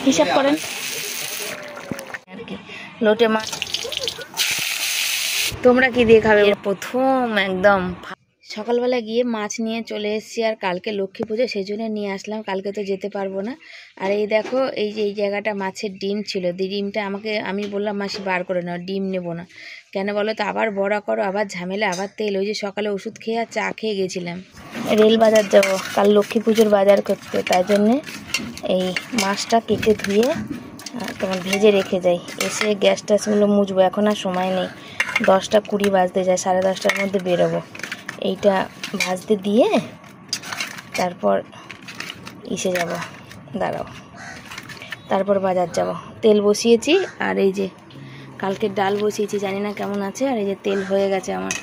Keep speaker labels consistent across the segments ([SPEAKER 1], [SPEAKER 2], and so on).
[SPEAKER 1] হিসাব করেন আর কি। লোটে মাছ তোমরা কি দিয়ে খাবে? প্রথম একদম সকালবেলা গিয়ে মাছ নিয়ে চলে এসেছি, আর কালকে লক্ষ্মী পুজো সেই জন্য নিয়ে আসলাম, কালকে তো যেতে পারবো না। আর এই দেখো এই যে এই জায়গাটা মাছের ডিম ছিল, ডিমটা আমি বললাম মাসি বার করে নাও, ডিম নেবো না। কেন বলো তো, আবার বড়া করো, আবার ঝামেলা, আবার তেল। ওই যে সকালে ওষুধ খেয়ে আর চা খেয়ে গেছিলাম। রেল বাজার যাবো কাল লক্ষ্মী পুজোর বাজার করতে, তাই জন্যে এই মাছটা কেটে ধুয়ে তোমার ভেজে রেখে যাই। এসে গ্যাস ট্যাসগুলো মুছবো, এখন আর সময় নেই, 10টা 20 বাজতে যায়, 10:30টার মধ্যে বেরোবো। এইটা ভাজতে দিয়ে তারপর ইসে যাব, দাঁড়াও, তারপর বাজার যাব। তেল বসিয়েছি, আর এই যে কালকের ডাল বসিয়েছি, জানি না কেমন আছে। আর এই যে তেল হয়ে গেছে আমার।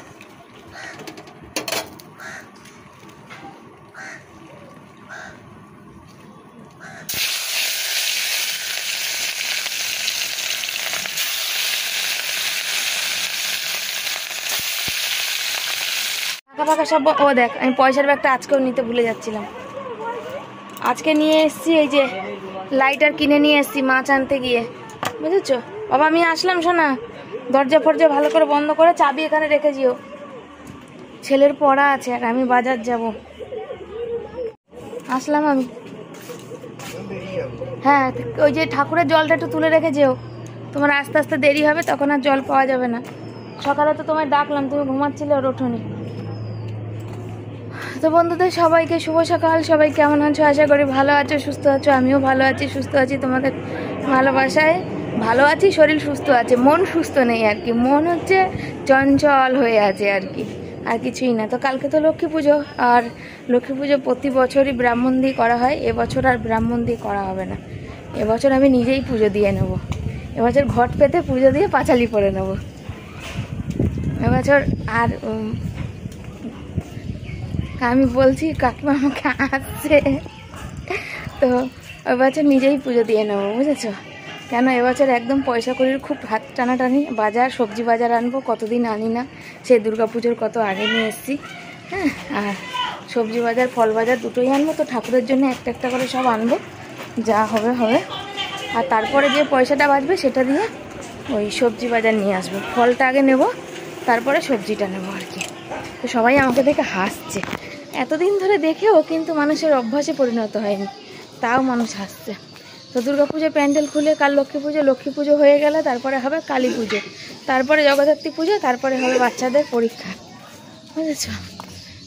[SPEAKER 1] ফাঁকা সব। ও দেখ, আমি পয়সার ব্যাগটা আজকেও নিতে ভুলে যাচ্ছিলাম, আজকে নিয়ে এসছি। এই যে লাইটার কিনে নিয়ে এসছি মাছ আনতে গিয়ে, বুঝেছো বাবা? আমি আসলাম, শোনা, দরজা ফরজা ভালো করে বন্ধ করে চাবি এখানে রেখে যেও, ছেলের পড়া আছে আর আমি বাজার যাব। আসলাম আমি। হ্যাঁ, ওই যে ঠাকুরের জলটা একটু তুলে রেখে যেও, তোমার আস্তে আস্তে দেরি হবে, তখন আর জল পাওয়া যাবে না। সকালে তো তোমায় ডাকলাম, তুমি ঘুমাচ্ছিলে, ওর ওঠোনি। তো বন্ধুদের সবাইকে শুভ সকাল। সবাই কেমন আছো? আশা করি ভালো আছো, সুস্থ আছো। আমিও ভালো আছি, সুস্থ আছি, তোমাদের ভালোবাসায় ভালো আছি। শরীর সুস্থ আছে, মন সুস্থ নেই আর কি, মন হচ্ছে চঞ্চল হয়ে আছে আর কি, আর কিছুই না। তো কালকে তো লক্ষ্মী পুজো, আর লক্ষ্মী পুজো প্রতি বছরই ব্রাহ্মণ দিয়ে করা হয়, এবছর আর ব্রাহ্মণ দিয়ে করা হবে না। এবছর আমি নিজেই পুজো দিয়ে নেব, এবছর ঘট পেতে পুজো দিয়ে পাঁচালি পরে নেব এবছর। আর আমি বলছি কাকিমা আমাকে আসছে, তো এবছর নিজেই পুজো দিয়ে নেবো, বুঝেছো? কেন এবছর একদম পয়সা কড়ির খুব হাত টানাটানি, বাজার সবজি বাজার আনবো, কতদিন আনি না, সেই দুর্গাপুজোর কত আগে নিয়ে এসেছি। হ্যাঁ, আর সবজি বাজার ফল বাজার দুটোই আনবো, তো ঠাকুরের জন্য একটা একটা করে সব আনবো, যা হবে হবে। আর তারপরে যে পয়সাটা বাঁচবে সেটা দিয়ে ওই সবজি বাজার নিয়ে আসবো, ফলটা আগে নেব, তারপরে সবজিটা নেবো আর কি। তো সবাই আমাকে দেখে হাসছে, এতদিন ধরে দেখেও কিন্তু মানুষের অভ্যাসে পরিণত হয়নি, তাও মানুষ হাসছে। তো দুর্গাপুজোর প্যান্ডেল খুলে কাল লক্ষ্মী পুজো হয়ে গেলে তারপরে হবে কালী পুজো, তারপরে জগদ্ধাত্রী পুজো, তারপরে হবে বাচ্চাদের পরীক্ষা, বুঝেছ?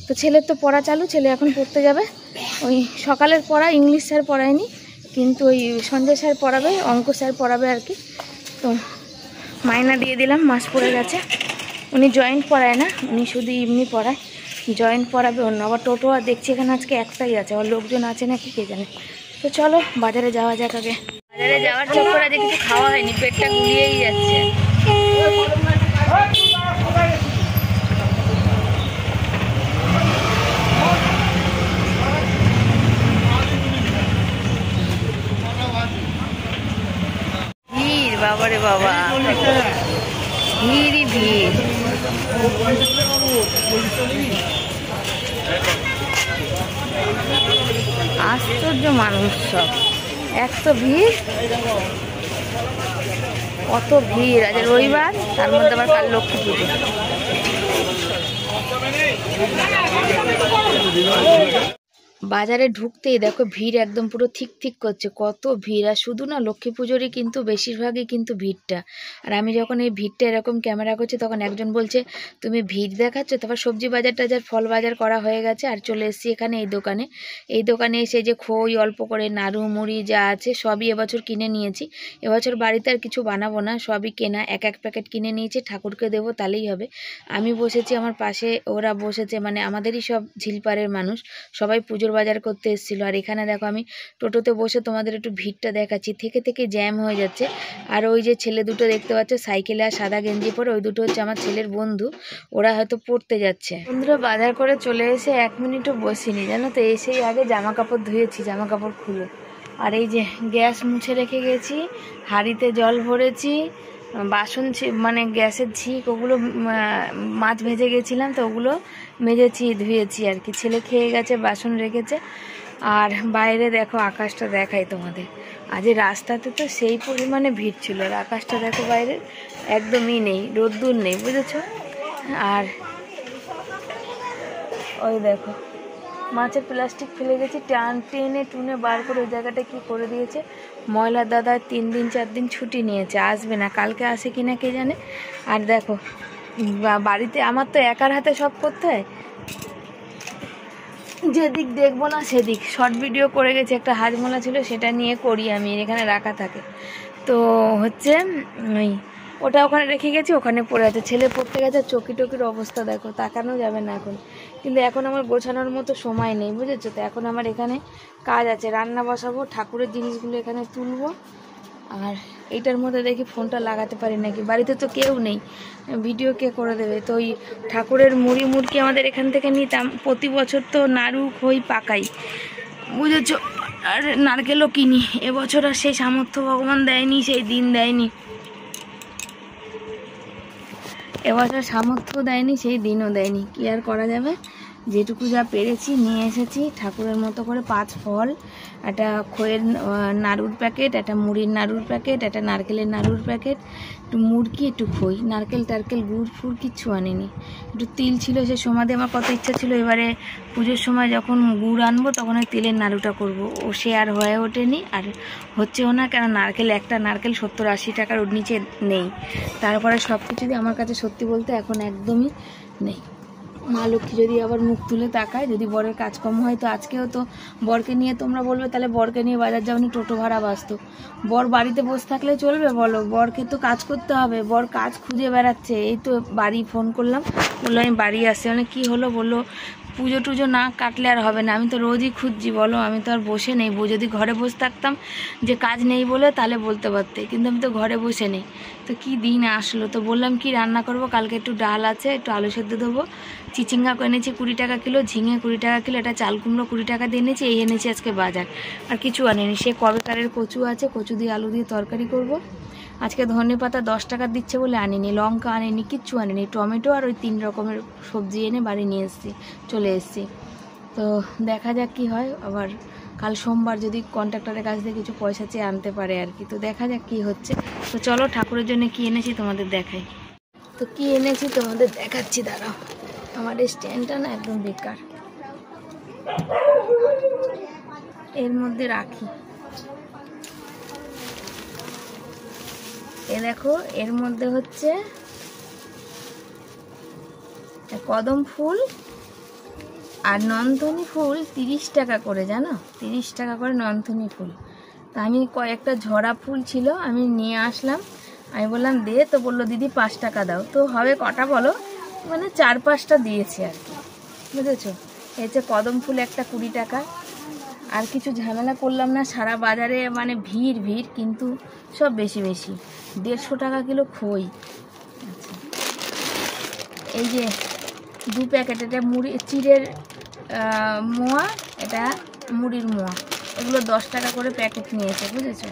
[SPEAKER 1] তো ছেলের তো পড়া চালু, ছেলে এখন পড়তে যাবে। ওই সকালের পড়া ইংলিশ স্যার পড়ায়নি, কিন্তু ওই সঞ্জয় স্যার পড়াবে, অঙ্ক স্যার পড়াবে আর কি। তো মাইনা দিয়ে দিলাম, মাস পড়ে গেছে। উনি জয়েন্ট পড়ায় না, উনি শুধু এমনি পড়ায়, জয়েন্ট পড়াবে অন্য। আবার টোটো আর দেখছি এখানে আজকে একটাই আছে, আবার লোকজন আছে নাকি কে জানে। তো চলো বাজারে যাওয়া যাক আগে। বাজারে যাওয়ার চক্করে আজকে কিছু খাওয়া হয়নি, পেটটা গুলিয়েই যাচ্ছে। ভিড় বাবারে বাবা, ভিড়ই ভিড়। আশ্চর্য মানুষ সব, এত ভিড়, কত ভিড়। আজ রবিবার, তার মধ্যে আবার কাল লক্ষ্মী পুজো। বাজারে ঢুকতেই দেখো ভিড় একদম পুরো ঠিক ঠিক করছে, কত ভিড়। আর শুধু না লক্ষ্মী পুজোরই কিন্তু বেশিরভাগই কিন্তু ভিড়টা। আর আমি যখন এই ভিড়টা এরকম ক্যামেরা করছি, তখন একজন বলছে তুমি ভিড় দেখাচ্ছ। তারপর সবজি বাজার টাজার ফল বাজার করা হয়ে গেছে, আর চলে এসেছি এখানে এই দোকানে এসে যে খই অল্প করে, নাড়ু মুড়ি যা আছে সবই এবছর কিনে নিয়েছি। এবছর বাড়িতে আর কিছু বানাবো না, সবই কেনা, এক প্যাকেট কিনে নিয়েছি, ঠাকুরকে দেবো তাহলেই হবে। আমি বসেছি, আমার পাশে ওরা বসেছে, মানে আমাদেরই সব ঝিলপাড়ের মানুষ, সবাই পুজোর বাজার করতে এসেছিলো। আর এখানে দেখো আমি টোটোতে বসে তোমাদের একটু ভিড়টা দেখাচ্ছি, থেকে থেকে জ্যাম হয়ে যাচ্ছে। আর ওই যে ছেলে দুটো দেখতে পাচ্ছ সাইকেলে আর সাদা গেঞ্জি পরে, ওই দুটো হচ্ছে আমার ছেলের বন্ধু, ওরা হয়তো পড়তে যাচ্ছে। বন্ধুরা বাজার করে চলে এসে 1 মিনিটও বসিনি, জানো তো, এসেই আগে জামা কাপড় ধুয়েছি, জামা কাপড় খুলে। আর এই যে গ্যাস মুছে রেখে গেছি, হাঁড়িতে জল ভরেছি, বাসন মানে গ্যাসের ঝিক ওগুলো মাছ ভেজে গেছিলাম, তো ওগুলো মেজেছি ধুয়েছি আর কি। ছেলে খেয়ে গেছে, বাসন রেখেছে, আর বাইরে দেখো আকাশটা দেখাই তোমাদের, আজ রাস্তাতে তো সেই পরিমাণে ভিড় ছিল, আর আকাশটা দেখো বাইরে একদমই নেই, রোদ্দুর নেই, বুঝেছো। আর ওই দেখো মাছের প্লাস্টিক ফেলে গেছি, টেনে টুনে বার করে ওই জায়গাটা কি করে দিয়েছে। ময়লার দাদা 3 দিন 4 দিন ছুটি নিয়েছে, আসবে না, কালকে আসে কিনা কে জানে। আর দেখো বাড়িতে আমার তো একার হাতে সব করতে হয়, যেদিক দেখবো না সেদিক। শর্ট ভিডিও করে গেছি, একটা হাজমোলা ছিল সেটা নিয়ে করি আমি, এখানে রাখা থাকে। তো হচ্ছে ওই ওটা ওখানে রেখে গেছি, ওখানে পড়ে আছে, ছেলে পড়তে গেছে। চকি টকির অবস্থা দেখো, তাকানো যাবে না এখন, কিন্তু এখন আমার গোছানোর মতো সময় নেই, বুঝেছো। তো এখন আমার এখানে কাজ আছে, রান্না বসাবো, ঠাকুরের জিনিসগুলো এখানে তুলবো। আর এইটার মধ্যে দেখি ফোনটা লাগাতে পারি নাকি, বাড়িতে তো কেউ নেই, ভিডিও কে করে দেবে। তো ওই ঠাকুরের মুড়ি মুড়কি আমাদের এখান থেকে নিতাম প্রতি বছর, তো নাড়ু খই পাকাই, বুঝেছো। আর নারকেলও কিনি, এবছর আর সেই সামর্থ্য ভগবান দেয়নি, সেই দিন দেয়নি, এবছর সামর্থ্য দেয়নি, সেই দিনও দেয়নি, কি আর করা যাবে। যেটুকু যা পেরেছি নিয়ে এসেছি, ঠাকুরের মতো করে 5 ফল, একটা খইয়ের নাড়ুর প্যাকেট, একটা মুড়ির নাড়ুর প্যাকেট, একটা নারকেলের নাড়ুর প্যাকেট, একটু মুড়কি, একটু খই, নারকেল টারকেল গুড় ফুড় কিচ্ছু আনিনি। একটু তিল ছিল, সে সমাধি আমার কত ইচ্ছা ছিল, এবারে পুজোর সময় যখন গুড় আনবো তখন ওই তিলের নাড়ুটা করব, ও সে আর হয়ে ওঠেনি, আর হচ্ছেও না, কেন নারকেল একটা নারকেল 70-80 টাকার ওর নিচে নেই। তারপরে সব কিছু দিয়ে আমার কাছে সত্যি বলতে এখন একদমই নেই। মা লক্ষ্মী যদি আবার মুখ তুলে তাকায়, যদি বরের কাজ কম হয়, তো আজকেও তো বরকে নিয়ে তোমরা বলবে তাহলে বরকে নিয়ে বাজার যাওনি, টোটো ভাড়া বাঁচত। বর বাড়িতে বসে থাকলে চলবে বলো, বরকে তো কাজ করতে হবে, বর কাজ খুঁজে বেড়াচ্ছে। এই তো বাড়ি ফোন করলাম, বললো আমি বাড়ি আসছি, মানে কী হলো বললো পুজো টুজো না কাটলে আর হবে না, আমি তো রোজই খুঁজছি বলো, আমি তো আর বসে নেই। যদি ঘরে বসে থাকতাম যে কাজ নেই বলে, তাহলে বলতে পারতে, কিন্তু আমি তো ঘরে বসে নেই। তো কি দিন আসলো, তো বললাম কি রান্না করব, কালকে একটু ডাল আছে, একটু আলু সেদ্ধ দেবো, চিচিঙ্গা এনেছি 20 টাকা কিলো, ঝিঙে 20 টাকা কিলো, এটা চাল কুমড়ো 20 টাকা দিয়ে এনেছি, এই এনেছি আজকে বাজার, আর কিছু আনিনি। সে কবেকারের কচু আছে, কচু দিয়ে আলু দিয়ে তরকারি করব। আজকে ধনে পাতা 10 টাকা দিচ্ছে বলে আনিনি, লঙ্কা আনিনি, কিচ্ছু আনিনি, টমেটো আর ওই 3 রকমের সবজি এনে বাড়ি নিয়ে এসেছি, চলে এসেছি। তো দেখা যাক কি হয়, আবার কাল সোমবার যদি কন্ট্রাক্টরের কাছ থেকে কিছু পয়সা চেয়ে আনতে পারে আর কি, তো দেখা যাক কি হচ্ছে। তো চলো ঠাকুরের জন্য কি এনেছি তোমাদের দেখাই। তো কি এনেছি তোমাদের দেখাচ্ছি, দাঁড়াও, আমার এই স্ট্যান্ডটা না একদম বেকার, এর মধ্যে রাখি। এ দেখো, এর মধ্যে হচ্ছে কদম ফুল আর নন্থনী ফুল 30 টাকা করে, জানো, 30 টাকা করে নন্থনী ফুল। তা আমি কয়েকটা ঝরা ফুল ছিল, আমি নিয়ে আসলাম, আমি বললাম দে, তো বললো দিদি 5 টাকা দাও। তো হবে কটা বলো, মানে 4-5টা দিয়েছি আর কি, বুঝেছো। এই যে কদম ফুল একটা 20 টাকা, আর কিছু ঝামেলা করলাম না, সারা বাজারে মানে ভিড় ভিড়, কিন্তু সব বেশি বেশি। 150 টাকা কিলো খই। আচ্ছা, এই যে 2 প্যাকেট, এটা মুড়ি চিড়ের মোয়া, এটা মুড়ির মোয়া, এগুলো 10 টাকা করে প্যাকেট নিয়েছে, বুঝেছো।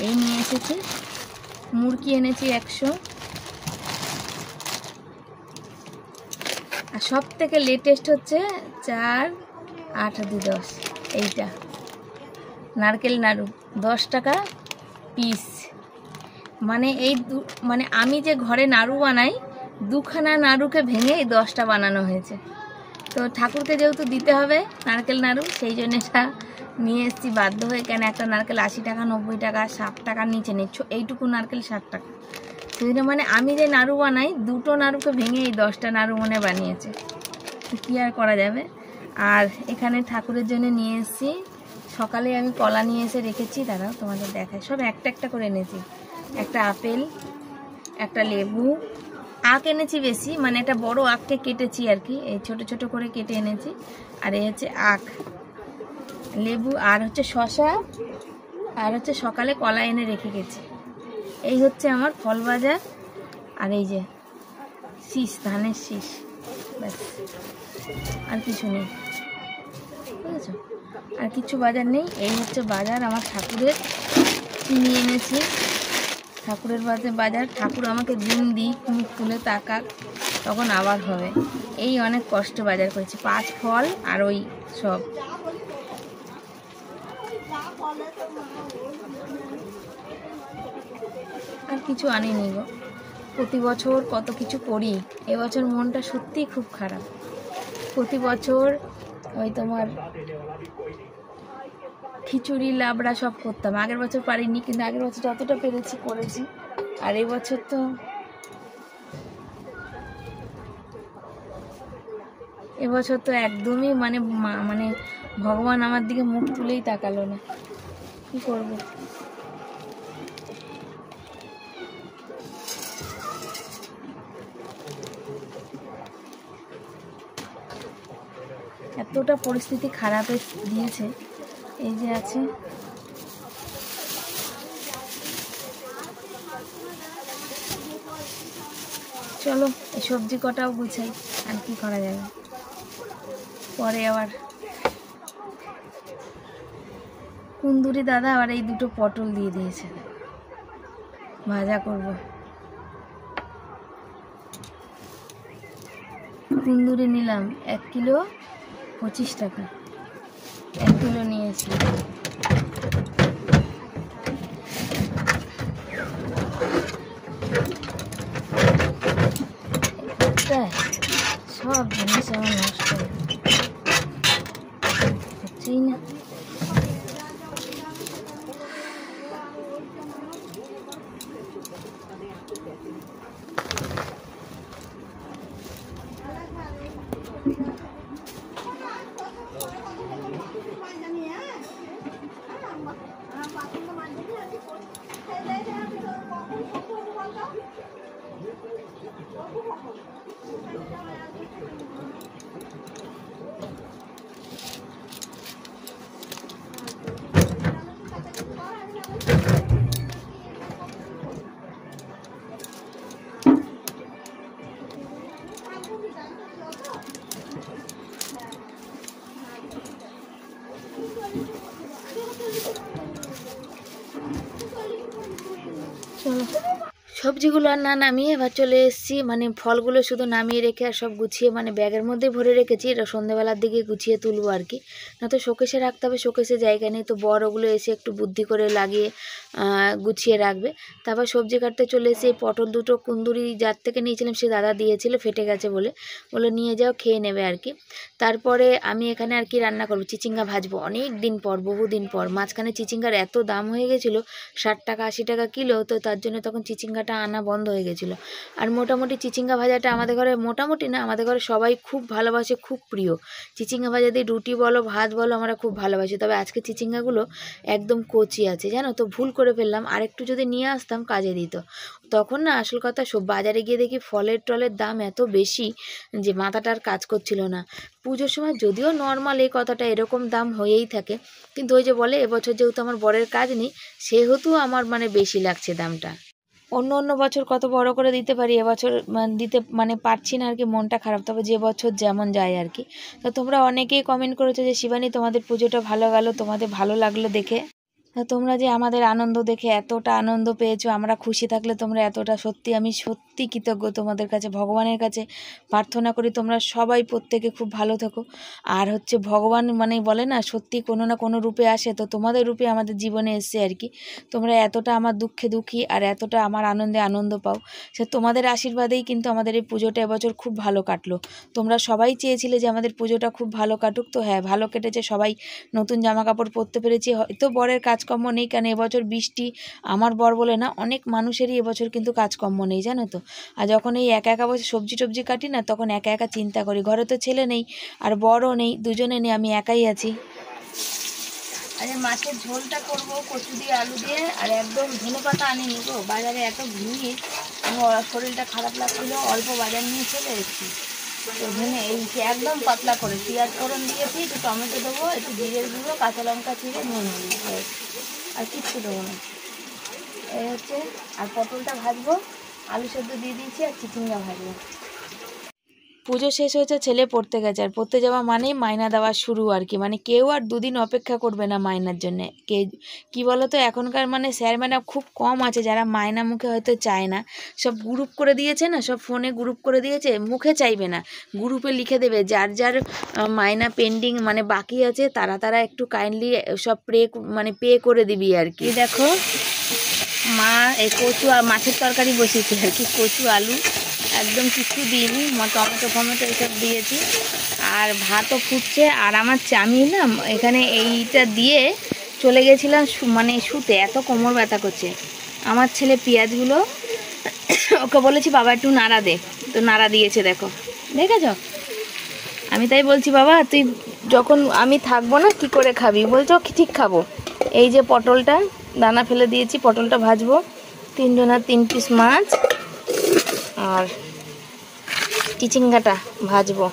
[SPEAKER 1] এই নিয়ে এসেছি, মুড়কি এনেছি 100। আর সব থেকে লেটেস্ট হচ্ছে 4, 8, 2, 10, এইটা নারকেল নাড়ু 10 টাকা পিস। মানে এই মানে আমি যে ঘরে নাড়ু বানাই, 2খানা নাড়ুকে ভেঙে এই 10টা বানানো হয়েছে। তো ঠাকুরকে যেহেতু দিতে হবে নারকেল নাড়ু, সেই জন্য এটা নিয়ে এসেছি বাধ্য হয়ে। কেন, একটা নারকেল 80 টাকা, 90 টাকা, 60 টাকার নিচে নেই, এইটুকু নারকেল 60 টাকা। সেই জন্য মানে আমি যে নাড়ু বানাই, 2টো নাড়ুকে ভেঙে এই 10টা নাড়ু মনে বানিয়েছে, তো কী আর করা যাবে। আর এখানে ঠাকুরের জন্য নিয়ে এসেছি, সকালে আমি কলা নিয়ে এসে রেখেছি, দাঁড়াও তোমাদের দেখায়, সব একটা একটা করে এনেছি। একটা আপেল, একটা লেবু, আখ এনেছি বেশি, মানে একটা বড় আখকে কেটেছি আর কি, এই ছোট ছোট করে কেটে এনেছি। আর এই হচ্ছে আখ, লেবু, আর হচ্ছে শসা, আর হচ্ছে সকালে কলা এনে রেখে গেছি। এই হচ্ছে আমার ফল বাজার। আর এই যে শীষ, ধানের শীষ, ব্যাস, আর কিছু নেই, বুঝেছো, আর কিছু বাজার নেই। এই হচ্ছে বাজার আমার ঠাকুরের, কিনে এনেছি ঠাকুরের বাজার। ঠাকুর আমাকে দিন দিক, মুখ তুলে তাকাক, তখন আবার হবে। এই অনেক কষ্ট বাজার করেছি, 5 ফল আর ওই সব। কিছু আনিনি গো। প্রতি বছর কত কিছু করি, এবছর মনটা সত্যিই খুব খারাপ। প্রতি বছর ওই তোমার খিচুড়ি লাবড়া সব করতাম, আগের বছর পারিনি, কিন্তু আগের বছর যতটা পেরেছি করেছি। আর এই বছর তো এবছর তো একদমই মানে ভগবান আমার দিকে মুখ তুলেই তাকালো না, কি করব। এতটা পরিস্থিতি খারাপ দিয়েছে, এই যে আছে। চলো এই সবজি কটাও গুছাই, আর কি করা যাবে। পরে আবার কুন্দুরি দাদা আবার এই দুটো পটল দিয়ে দিয়েছে, ভাজা করব। কুন্দুরি নিলাম 1 কিলো 25 টাকা, 1 কিলো নিয়েছি। সব জিনিস আমার নষ্ট হচ্ছেই না। চলো সবজিগুলো আর না নামিয়ে এবার চলে এসেছি, মানে ফলগুলো শুধু নামিয়ে রেখে আর সব গুছিয়ে মানে ব্যাগের মধ্যে ভরে রেখেছি। এটা সন্ধ্যেবেলার দিকে গুছিয়ে তুলবো আর কি, না তো শোকেসে রাখতে হবে, শোকেসে জায়গা নেই। তো বড়গুলো এসে একটু বুদ্ধি করে লাগিয়ে গুছিয়ে রাখবে। তারপর সবজি কাটতে চলে এসে পটল দুটো কুন্দুরি যার থেকে নিয়েছিলাম সে দাদা দিয়েছিল, ফেটে গেছে বলে নিয়ে যাও, খেয়ে নেবে আর কি। তারপরে আমি এখানে আর কি রান্না করবো, চিচিঙ্গা ভাজবো। অনেক দিন পর, বহুদিন পর। মাঝখানে চিচিঙ্গার এত দাম হয়ে গেছিলো, 60 টাকা 80 টাকা কিলো, তো তার জন্য তখন চিচিঙ্গাটা আনা বন্ধ হয়ে গেছিলো। আর মোটামুটি চিচিঙ্গা ভাজাটা আমাদের ঘরে, মোটামুটি না, আমাদের ঘরে সবাই খুব ভালোবাসে, খুব প্রিয়। চিচিঙ্গা ভাজা দিয়ে রুটি বলো ভাত বলো আমরা খুব ভালোবাসি। তবে আজকে চিচিঙ্গাগুলো একদম কচি আছে জানো তো, ভুল করে ফেললাম। আর একটু যদি নিয়ে আসতাম কাজে দিত। তখন না আসল কথা, সব বাজারে গিয়ে দেখি ফলের টলের দাম এত বেশি যে মাথাটা আর কাজ করছিল না। পুজোর সময় যদিও নর্মাল এই কথাটা এরকম দাম হয়েই থাকে, কিন্তু ওই যে বলে এবছর যেহেতু আমার বরের কাজ নেই সেহেতু আমার মানে বেশি লাগছে দামটা। অন্য বছর কত বড় করে দিতে পারি, এবছর দিতে পারছি না আর কি, মনটা খারাপ। তবে যে বছর যেমন যায় আর কি। তো তোমরা অনেকেই কমেন্ট করেছো যে শিবানী তোমাদের পুজোটা ভালো গেল, তোমাদের ভালো লাগলো দেখে। তোমরা যে আমাদের আনন্দ দেখে এতটা আনন্দ পেয়েছো, আমরা খুশি থাকলে তোমরা এতটা, সত্যি আমি সত্যি কৃতজ্ঞ তোমাদের কাছে। ভগবানের কাছে প্রার্থনা করি তোমরা সবাই প্রত্যেকে খুব ভালো থাকো। আর হচ্ছে ভগবান বলে না, সত্যি কোনো না কোনো রূপে আসে, তো তোমাদের রূপে আমাদের জীবনে এসছে আর কি। তোমরা এতটা আমার দুঃখে দুঃখী আর এতটা আমার আনন্দে আনন্দ পাও, সে তোমাদের আশীর্বাদেই কিন্তু আমাদের এই পুজোটা এবছর খুব ভালো কাটলো। তোমরা সবাই চেয়েছিলে যে আমাদের পুজোটা খুব ভালো কাটুক, তো হ্যাঁ ভালো কেটেছে। সবাই নতুন জামা কাপড় পরতে পেরেছি। হয়তো বরের কাজকর্ম নেই, কারণ এবছর বৃষ্টি, আমার বর বলে না অনেক মানুষেরই এবছর কিন্তু কাজকর্ম নেই জানো তো। আর যখন এই একা একা বসে সবজি টবজি কাটি না, তখন একা একা চিন্তা করি, ঘরে তো ছেলে নেই আর বড়ও নেই, দুজনে নেই, আমি একাই আছি। আরে মাছের ঝোলটা করবো কচু দিয়ে আলু দিয়ে, আর একদম ধনেপাতা আনিনি গো, বাজারে এত ভিড়, আমার শরীরটা খারাপ লাগছিল, অল্প বাজার নিয়ে চলে এসেছি। তো ধনে এই একদম পাতলা করে পেঁয়াজ ফোড়ন দিয়েছি, একটু টমেটো দেবো, একটু জিরের গুঁড়ো, কাঁচা লঙ্কা চিড়ে, নুন হলুদ, আর কিচ্ছু দেবো না। এই হচ্ছে, আর পটলটা ভাজবো, আলু সেদ্ধ দিয়ে দিয়েছি, আর চিচিঙ্গা ভাজবো। পুজো শেষ হয়েছে, ছেলে পড়তে গেছে, আর পড়তে যাওয়া মানেই মাইনা দেওয়া শুরু আর কি। কেউ আর দুদিন অপেক্ষা করবে না মাইনার জন্যে। কি বলো তো, এখনকার স্যার ম্যাডাম খুব কম আছে যারা মাইনা মুখে হয়তো চায় না, সব গ্রুপ করে দিয়েছে না, সব ফোনে গ্রুপ করে দিয়েছে, মুখে চাইবে না, গ্রুপে লিখে দেবে যার যার মাইনা পেন্ডিং বাকি আছে তারা একটু কাইন্ডলি সব পে করে দিবি আর কি। দেখো মা এই কচু আর মাছের তরকারি বসিয়েছি আর কি, কচু আলু একদম কিছু দিইনি, টমেটো ফমেটো এসব দিয়েছি। আর ভাতও ফুটছে। আর আমার আমি না এখানে এইটা দিয়ে চলে গেছিলাম মানে শুতে, এত কোমর ব্যথা করছে। আমার ছেলে পেঁয়াজগুলো ওকে বলেছি বাবা একটু নাড়া দে, তো নাড়া দিয়েছে, দেখো দেখেছ। আমি তাই বলছি বাবা তুই যখন আমি থাকবো না কি করে খাবি? বলছো ঠিক খাবো। এই যে পটলটা দানা ফেলে দিয়েছি, পটলটা ভাজবো, 3 জনের 3 পিস মাছ আর চিচিঙ্গাটা ভাজবো,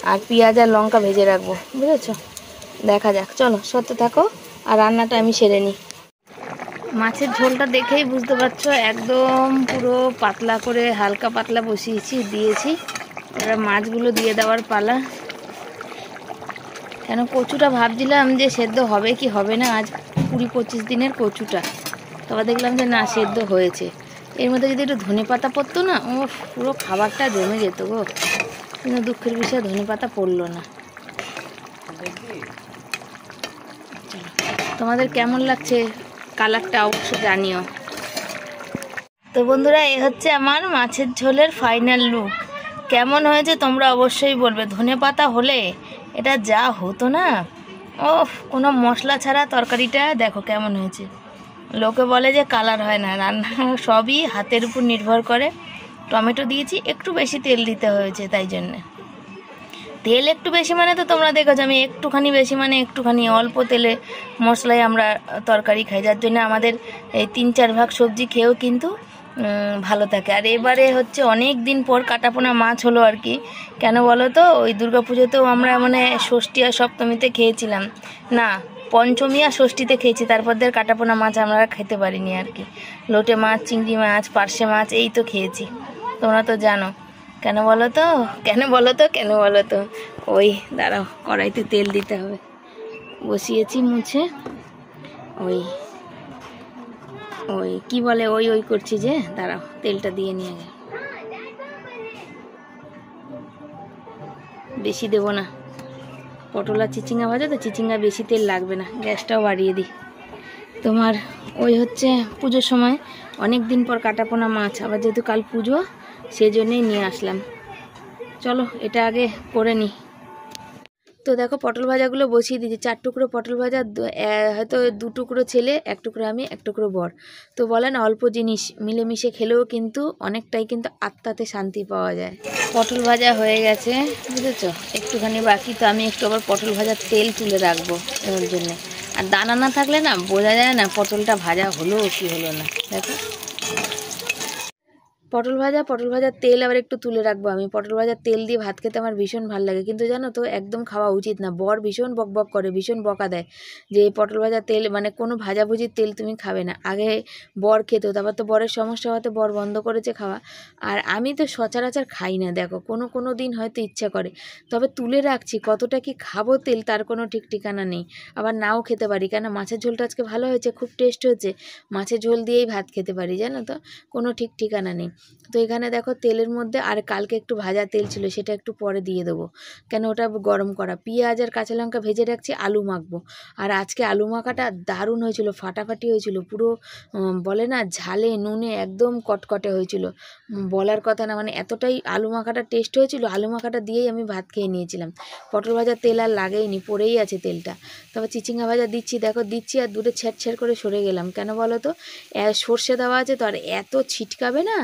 [SPEAKER 1] আর পেঁয়াজ আর লঙ্কা ভেজে রাখবো, বুঝেছো? দেখা যাক, চলো সত্যি থাকো আর রান্নাটা আমি সেরে নিই। মাছের ঝোলটা দেখেই বুঝতে পারছো একদম পুরো পাতলা করে হালকা পাতলা বসিয়েছি দিয়েছি। এবার মাছগুলো দিয়ে দেওয়ার পালা। কেন কচুটা ভাবছিলাম যে সেদ্ধ হবে কি হবে না, আজ 20-25 দিনের কচুটা, তবে দেখলাম যে না সেদ্ধ হয়েছে। এর মধ্যে যদি একটু ধনেপাতা পড়তো না, ও পুরো খাবারটা জমে যেত গো, কিন্তু দুঃখের বিষয় ধনেপাতা পড়লো না। তোমাদের কেমন লাগছে কালারটা অবশ্য জানিও। তো বন্ধুরা এই হচ্ছে আমার মাছের ঝোলের ফাইনাল লুক। কেমন হয়েছে তোমরা অবশ্যই বলবে। ধনেপাতা হলে এটা যা হতো না, ও কোনো মশলা ছাড়া তরকারিটা দেখো কেমন হয়েছে। লোকে বলে যে কালার হয় না, রান্না সবই হাতের উপর নির্ভর করে। টমেটো দিয়েছি, একটু বেশি তেল দিতে হয়েছে, তাই জন্যে তেল একটু বেশি মানে তো তোমরা দেখেছো, আমি একটুখানি বেশি মানে একটুখানি অল্প তেলে মশলায় আমরা তরকারি খাই, যার জন্য আমাদের এই 3-4 ভাগ সবজি খেয়েও কিন্তু ভালো থাকে। আর এবারে হচ্ছে অনেক দিন পর কাটাপোনা মাছ হলো আর কি। কেন বলো তো, ওই দুর্গাপুজোতেও আমরা মানে ষষ্ঠী আর সপ্তমীতে খেয়েছিলাম না, পঞ্চমী আর ষষ্ঠীতে খেয়েছি, তারপর দিয়ে কাটাপোনা মাছ আমরা খেতে পারিনি আর কি। লোটে মাছ, চিংড়ি মাছ, পার্শে মাছ এই তো খেয়েছি, তোমরা তো জানো। কেন বলো তো কেন বলো তো কেন বলো তো ওই দাঁড়াও, কড়াইতে তেল দিতে হবে, বসিয়েছি মুছে। ওই ওই কি বলে ওই ওই করছি যে, দাঁড়াও তেলটা দিয়ে নিয়ে গেল। বেশি দেবো না, পটল আর চিচিঙ্গা ভাজা তো, চিচিঙ্গা বেশি তেল লাগবে না, গ্যাসটাও বাড়িয়ে দিই। তোমার ওই হচ্ছে পুজোর সময় অনেক দিন পর কাটাপোনা মাছ, আবার যেহেতু কাল পুজো সেই জন্যেই নিয়ে আসলাম। চলো এটা আগে করে নিই। তো দেখো পটল ভাজাগুলো বসিয়ে দিয়েছি, 4 টুকরো পটল ভাজা, হয়তো 2 টুকরো ছেলে, 1 টুকরো আমি, 1 টুকরো বর। তো বলেন অল্প জিনিস মিলেমিশে খেলেও কিন্তু অনেকটাই কিন্তু আত্মাতে শান্তি পাওয়া যায়। পটল ভাজা হয়ে গেছে বুঝেছো, একটুখানি বাকি, তো আমি একটু আবার পটল ভাজার তেল তুলে রাখবো এর জন্যে। আর দানা না থাকলে না বোঝা যায় না পটলটা ভাজা হলো কি হলো না। দেখো পটল ভাজার তেল আবার একটু তুলে রাখবো আমি। পটল ভাজার তেল দিয়ে ভাত খেতে আমার ভীষণ ভালো লাগে, কিন্তু জানো তো একদম খাওয়া উচিত না। বর ভীষণ বকবক করে, ভীষণ বকা দেয় যে পটল ভাজার তেল মানে কোনো ভাজাভুজির তেল তুমি খাবে না। আগে বর খেত, তারপর তো বরের সমস্যা হতে বর বন্ধ করেছে খাওয়া। আর আমি তো সচরাচর খাই না, দেখো কোনো দিন হয়তো ইচ্ছা করে, তবে তুলে রাখছি। কতটা কি খাবো তেল তার কোনো ঠিক ঠিকানা নেই, আবার নাও খেতে পারি। কেন মাছের ঝোলটা আজকে ভালো হয়েছে, খুব টেস্ট হয়েছে, মাছের ঝোল দিয়েই ভাত খেতে পারি, জানো তো, কোনো ঠিক ঠিকানা নেই। তো এখানে দেখো তেলের মধ্যে আর কালকে একটু ভাজা তেল ছিল, সেটা একটু পরে দিয়ে দেবো, কেন ওটা গরম করা। পেঁয়াজ আর কাঁচা লঙ্কা ভেজে রাখছি, আলু মাখবো। আর আজকে আলু মাখাটা দারুণ হয়েছিল, ফাটাফাটি হয়েছিল পুরো, বলে না ঝালে নুনে একদম কটকটে হয়েছিল, বলার কথা না, মানে এতটাই আলু মাখাটা টেস্ট হয়েছিল। আলু মাখাটা দিয়েই আমি ভাত খেয়ে নিয়েছিলাম। পটল ভাজার তেল আর লাগেইনি, পড়েই আছে তেলটা। তবে চিচিঙ্গা ভাজা দিচ্ছি, দেখো দিচ্ছি আর দূরে ছেড় করে সরে গেলাম। কেন বলো তো, সর্ষে দেওয়া আছে তো, আর এত ছিটকাবে না,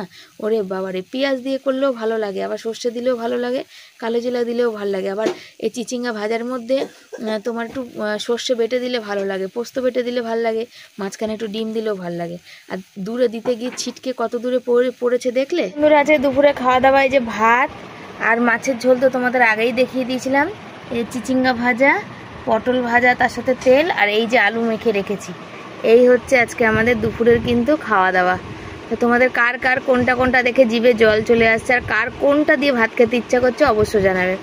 [SPEAKER 1] ওরে বাবারে। পেঁয়াজ দিয়ে করলেও ভালো লাগে, আবার সর্ষে দিলেও ভালো লাগে, কালো জিরা দিলেও ভালো লাগে। আবার এই চিচিঙ্গা ভাজার মধ্যে তোমার একটু সর্ষে বেটে দিলে ভালো লাগে, পোস্ত বেটে দিলে ভালো লাগে, মাঝখানে একটু ডিম দিলেও ভালো লাগে। আর দূরে দিতে গিয়ে ছিটকে কত দূরে পড়েছে দেখলে। দূরে আছে দুপুরে খাওয়া দাওয়া, এই যে ভাত আর মাছের ঝোল তো তোমাদের আগেই দেখিয়ে দিয়েছিলাম, এই চিচিঙ্গা ভাজা, পটল ভাজা, তার সাথে তেল, আর এই যে আলু মেখে রেখেছি। এই হচ্ছে আজকে আমাদের দুপুরের কিন্তু খাওয়া দাওয়া। তো তোমাদের কার কার কোনটা দেখে জিভে জল চলে আসছে, আর কার কোনটা দিয়ে ভাত খেতে ইচ্ছা করছে অবশ্যই জানাবে।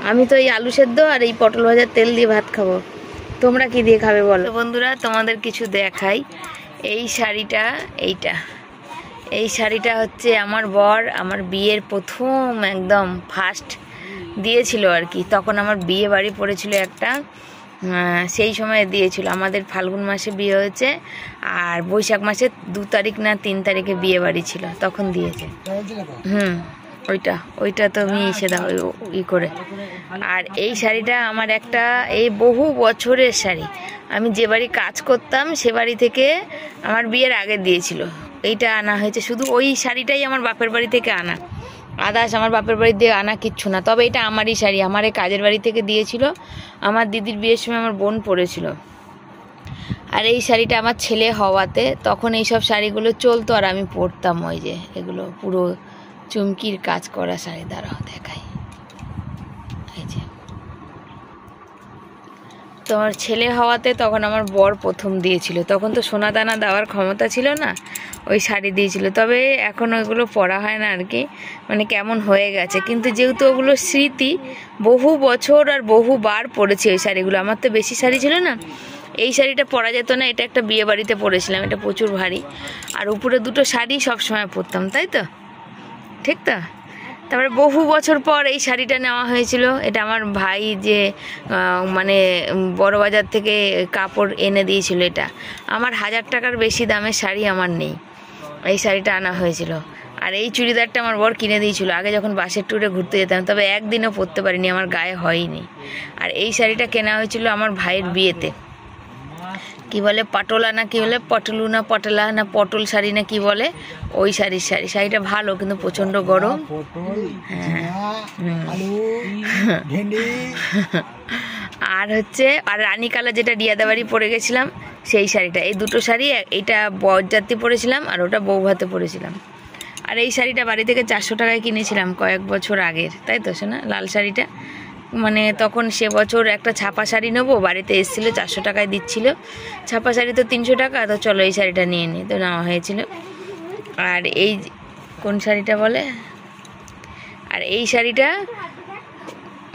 [SPEAKER 1] আমি তো এই আলু সেদ্ধ আর এই পটল ভাজার তেল দিয়ে ভাত খাবো, তোমরা কি দিয়ে খাবে বলো। বন্ধুরা তোমাদের কিছু দেখাই, এই শাড়িটা, এই শাড়িটা হচ্ছে আমার বর আমার বিয়ের প্রথম একদম ফার্স্ট দিয়েছিল আর কি। তখন আমার বিয়ে বাড়ি পড়েছিল একটা সেই সময় দিয়েছিল। আমাদের ফাল্গুন মাসে বিয়ে হয়েছে, আর বৈশাখ মাসে 2 তারিখ না 3 তারিখে বিয়ে বাড়ি ছিল, তখন দিয়েছে। ওইটা তো আমি এসে দাও ই করে। আর এই শাড়িটা আমার একটা এই বহু বছরের শাড়ি, আমি যে বাড়ি কাজ করতাম সে বাড়ি থেকে আমার বিয়ের আগে দিয়েছিল। এইটা আনা হয়েছে, শুধু ওই শাড়িটাই আমার বাপের বাড়ি থেকে আনা, আদার্স আমার বাপের বাড়ি দিয়ে আনা কিচ্ছু না। তবে এটা আমারই শাড়ি, আমার এই কাজের বাড়ি থেকে দিয়েছিল, আমার দিদির বিয়ের সময় আমার বোন পরেছিল। আর এই শাড়িটা আমার ছেলে হওয়াতে তখন এইসব শাড়িগুলো চলতো, আর আমি পরতাম। ওই যে এগুলো পুরো চুমকির কাজ করা শাড়ি, দ্বারাও দেখাই। এই যে তোমার ছেলে হওয়াতে তখন আমার বর প্রথম দিয়েছিল, তখন তো সোনা দানা দেওয়ার ক্ষমতা ছিল না, ওই শাড়ি দিয়েছিল। তবে এখন ওইগুলো পরা হয় না আর কি, মানে কেমন হয়ে গেছে। কিন্তু যেহেতু ওগুলো স্মৃতি, বহু বছর আর বহুবার পরেছি ওই শাড়িগুলো। আমার তো বেশি শাড়ি ছিল না, এই শাড়িটা পরা যেত না, এটা একটা বিয়ে বাড়িতে পরেছিলাম, এটা প্রচুর ভারী। আর উপরে 2টো শাড়ি সবসময় পরতাম, তাই তো, ঠিক তো। তারপরে বহু বছর পর এই শাড়িটা নেওয়া হয়েছিল। এটা আমার ভাই যে মানে বড় বাজার থেকে কাপড় এনে দিয়েছিল। এটা আমার 1000 টাকার বেশি দামের শাড়ি আমার নেই, এই শাড়িটা আনা হয়েছিল। আর এই চুড়িদারটা আমার বর কিনে দিয়েছিল আগে যখন বাসের ট্যুরে ঘুরতে যেতাম, তবে একদিনও পরতে পারিনি, আমার গায়ে হয়নি। আর এই শাড়িটা কেনা হয়েছিল আমার ভাইয়ের বিয়েতে, কি বলে পাটোলা না কি বলে, পটলু না পটলা না পটল শাড়ি না কি বলে, ওই শাড়িটা ভালো, কিন্তু প্রচন্ড গরম। আর হচ্ছে আর রানী কালার যেটা রিয়াদা বাড়ি পরে গেছিলাম সেই শাড়িটা, এই 2টো শাড়ি, এইটা বরযাত্রী পরেছিলাম আর ওটা বউ ভাতে পরেছিলাম। আর এই শাড়িটা বাড়ি থেকে 400 টাকায় কিনেছিলাম কয়েক বছর আগের, তাই তো শোনা, লাল শাড়িটা। মানে তখন সে বছর একটা ছাপা শাড়ি নেবো, বাড়িতে এসেছিলো 400 টাকায় দিচ্ছিল, ছাপা শাড়ি তো 300 টাকা, তো চলো এই শাড়িটা নিয়ে নিই, তো নেওয়া হয়েছিল। আর এই কোন শাড়িটা বলে, আর এই শাড়িটা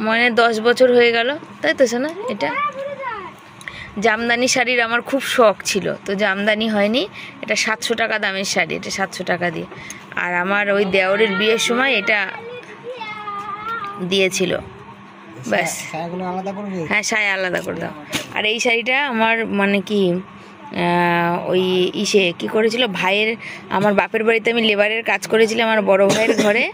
[SPEAKER 1] মানে 10 বছর হয়ে গেল, তাই তো শোনা। এটা জামদানি শাড়ির আমার খুব শখ ছিল, তো জামদানি হয়নি, এটা 700 টাকা দামের শাড়ি, এটা 700 টাকা দিয়ে। আর আমার ওই দেওরের বিয়ের সময় এটা দিয়েছিল, ব্যাস। হ্যাঁ, সায়া আলাদা করে দাও। আর এই শাড়িটা আমার মানে কি ওই কি করেছিল ভাইয়ের, আমার বাপের বাড়িতে আমি লেবারের কাজ করেছিলাম আমার বড় ভাইয়ের ঘরে,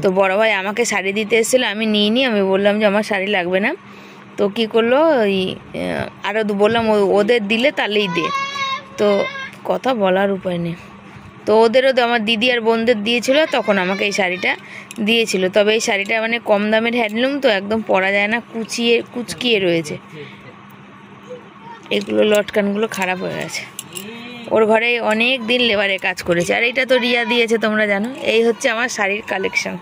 [SPEAKER 1] তো বড় ভাই আমাকে শাড়ি দিতে এসেছিলো, আমি নিইনি, আমি বললাম যে আমার শাড়ি লাগবে না। তো কি করলো, ওই আরও বললাম ওদের দিলে তাহলেই দে, তো কথা বলার উপায় নেই। তো ওদেরও আমার দিদি আর বোনদের দিয়েছিল, তখন আমাকে এই শাড়িটা দিয়েছিল। তবে এই শাড়িটা মানে কম দামের হ্যান্ডলুম, তো একদম পরা যায় না, কুচকিয়ে রয়েছে, এগুলো লটকানগুলো খারাপ হয়ে গেছে। ওর ঘরে অনেক দিন লেবারে কাজ করেছে। আর এটা তো রিয়া দিয়েছে, তোমরা জানো। এই হচ্ছে আমার শাড়ির কালেকশন।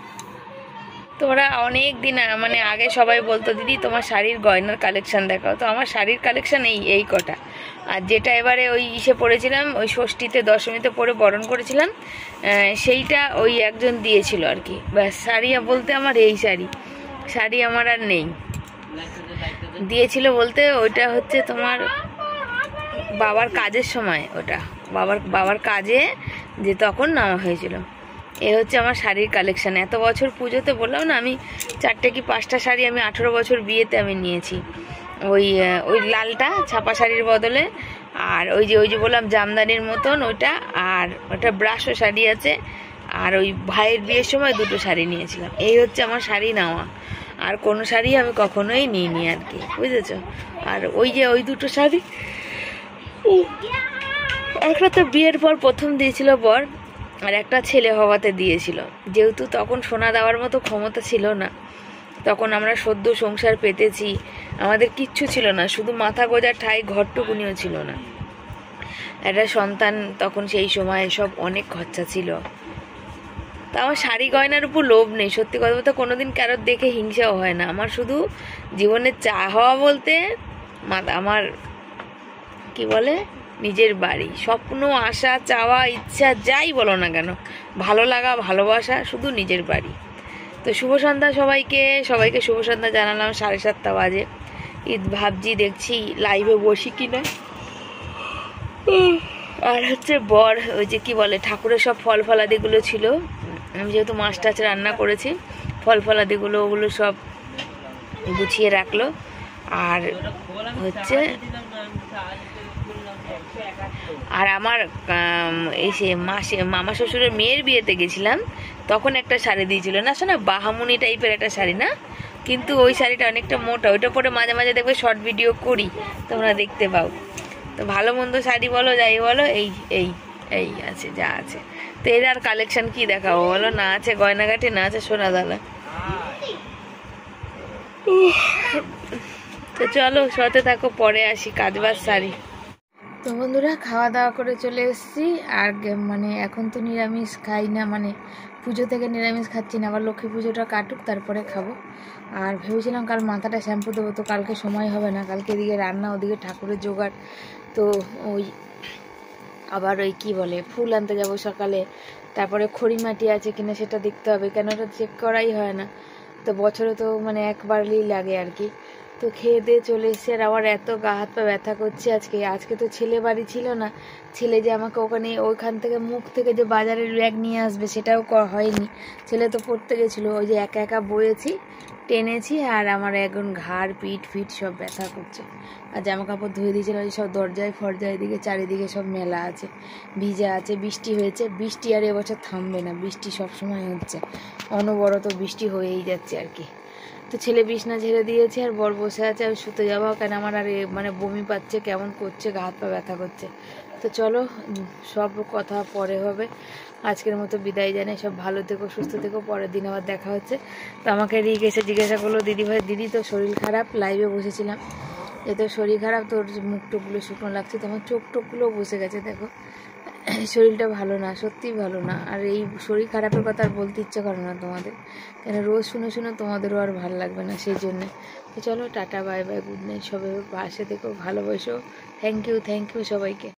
[SPEAKER 1] তোমরা অনেক দিন মানে আগে সবাই বলতো দিদি তোমার শাড়ির গয়নার কালেকশন দেখাও, তো আমার শাড়ির কালেকশন এই কটা। আর যেটা এবারে ওই পরেছিলাম, ওই ষষ্ঠীতে দশমীতে পরে বরণ করেছিলাম, সেইটা ওই একজন দিয়েছিল আর কি, ব্যাস। শাড়ি বলতে আমার এই শাড়ি আমার আর নেই। দিয়েছিল বলতে ওইটা হচ্ছে তোমার বাবার কাজের সময়, ওটা বাবার কাজে যে তখন নেওয়া হয়েছিল। এ হচ্ছে আমার শাড়ির কালেকশান। এত বছর পুজোতে বললাম না, আমি 4টে কি 5টা শাড়ি আমি 18 বছর বিয়েতে আমি নিয়েছি, ওই লালটা ছাপা শাড়ির বদলে। আর ওই যে বললাম জামদানির মতন ওইটা, আর ওটা ব্রাশও শাড়ি আছে। আর ওই ভাইয়ের বিয়ের সময় 2টো শাড়ি নিয়েছিলাম। এই হচ্ছে আমার শাড়ি নেওয়া, আর কোনো শাড়ি আমি কখনোই নিইনি আর কি, বুঝেছ। আর ওই 2টো শাড়ি, একটা তো বিয়ের পর প্রথম দিয়েছিল বর, আর একটা ছেলে হওয়াতে দিয়েছিল। যেহেতু তখন সোনা দেওয়ার মতো ক্ষমতা ছিল না, তখন আমরা সদ্য সংসার পেতেছি, আমাদের কিচ্ছু ছিল না, শুধু মাথা গোজার ঠাই ঘরটুকুনিও ছিল না। একটা সন্তান তখন সেই সময় সব অনেক খরচা ছিল। তা আমার শাড়ি গয়নার উপর লোভ নেই, সত্যি কথা বলতে কোনোদিন কারোর দেখে হিংসাও হয় না। আমার শুধু জীবনের চাওয়া বলতে আমার কি বলে নিজের বাড়ি, স্বপ্ন, আশা, চাওয়া, ইচ্ছা যাই বলো না কেন, ভালো লাগা, ভালোবাসা, শুধু নিজের বাড়ি। তো শুভ সন্ধ্যা সবাইকে শুভ সন্ধ্যা জানালাম। 7:30 বাজে। ভাবছি দেখছি লাইভে বসি কিনা। আর হচ্ছে বর ওই যে কি বলে ঠাকুরের সব ফল ফলাদিগুলো ছিল, আমি যেহেতু মাছ টাছ রান্না করেছি, ফল ফলাদিগুলো ওগুলো সব গুছিয়ে রাখলো। আর হচ্ছে আর আমার এই সে মামা শ্বশুরের মেয়ের বিয়েতে গেছিলাম, তখন একটা শাড়ি দিয়েছিল না, শোনা বাহামুনি টাইপের একটা শাড়ি না, কিন্তু ওই শাড়িটা অনেকটা মোটা, ওইটা পরে মাঝে মাঝে দেখবে শর্ট ভিডিও করি, তোমরা দেখতে পাও। তো ভালো মন্দ শাড়ি বলো যাই বলো, এই এই এই আছে যা আছে। তো এর আর কালেকশন কি দেখাবো বলো, না আছে গয়নাগাটি, না আছে সোনা দানা। তো চলো সাথে থাকো, পরে আসি কাজবাজ শাড়ি। তো বন্ধুরা খাওয়া দাওয়া করে চলে এসেছি, আর মানে এখন তো নিরামিষ খাই না, মানে পুজো থেকে নিরামিষ খাচ্ছি না, আবার লক্ষ্মী পুজোটা কাটুক তারপরে খাবো। আর ভেবেছিলাম কাল মাথাটা শ্যাম্পু দেবো, তো কালকে সময় হবে না, কালকে এদিকে রান্না ওদিকে ঠাকুরের জোগাড়, তো ওই আবার ওই কি বলে ফুল আনতে যাব সকালে, তারপরে খড়ি মাটি আছে কিনা সেটা দেখতে হবে, কেন ওটা চেক করাই হয় না, তো বছরে তো মানে একবারই লাগে আর কি। তো খেয়ে দিয়ে চলে এসেছি, আর আবার এত গা হাত পা ব্যথা করছে আজকে তো ছেলে বাড়ি ছিল না, ছেলে যে আমাকে ওইখান থেকে মুখ থেকে যে বাজারের ব্যাগ নিয়ে আসবে সেটাও হয়নি, ছেলে তো পড়তে গেছিলো, ওই যে একা একা বয়েছি টেনেছি, আর আমার এখন ঘাড় পিঠ ফিট সব ব্যথা করছে। আর জামা কাপড় ধুয়ে দিয়েছিল ওই সব দরজায় ফরজায় দিকে চারিদিকে সব মেলা আছে, ভিজা আছে, বৃষ্টি হয়েছে, বৃষ্টি আর এবছর থামবে না, বৃষ্টি সবসময় হচ্ছে, অনবরত বৃষ্টি হয়েই যাচ্ছে আর কি। তো ছেলে বিছনা ঝেড়ে দিয়েছে, আর বর বসে আছে, আমি শুতে যাবো, কেন আমার আর মানে বমি পাচ্ছে, কেমন করছে, গা হাত পা ব্যথা করছে। তো চলো সব কথা পরে হবে, আজকের মতো বিদায় জানাই, সব ভালো থেকো সুস্থ থেকো, পরের দিন আবার দেখা হচ্ছে। তো আমাকে রিক এসে জিজ্ঞাসা করলো, দিদিভাই দিদি তো শরীর খারাপ, লাইভে বসেছিলাম, যে তোর শরীর খারাপ, তোর মুখ টুকগুলো শুকনো লাগছে, তোমার চোখ টোকগুলোও বসে গেছে, দেখো শরীরটা ভালো না, সত্যিই ভালো না। আর এই শরীর খারাপের কথা আর বলতে ইচ্ছে করে না তোমাদের, কেন রোজ শুনে শুনে তোমাদেরও আর ভালো লাগবে না, সেই জন্যে। তো চলো tata bye bye, good night, সবাই পাশে থেকো, ভালোবাসো, থ্যাংক ইউ সবাইকে।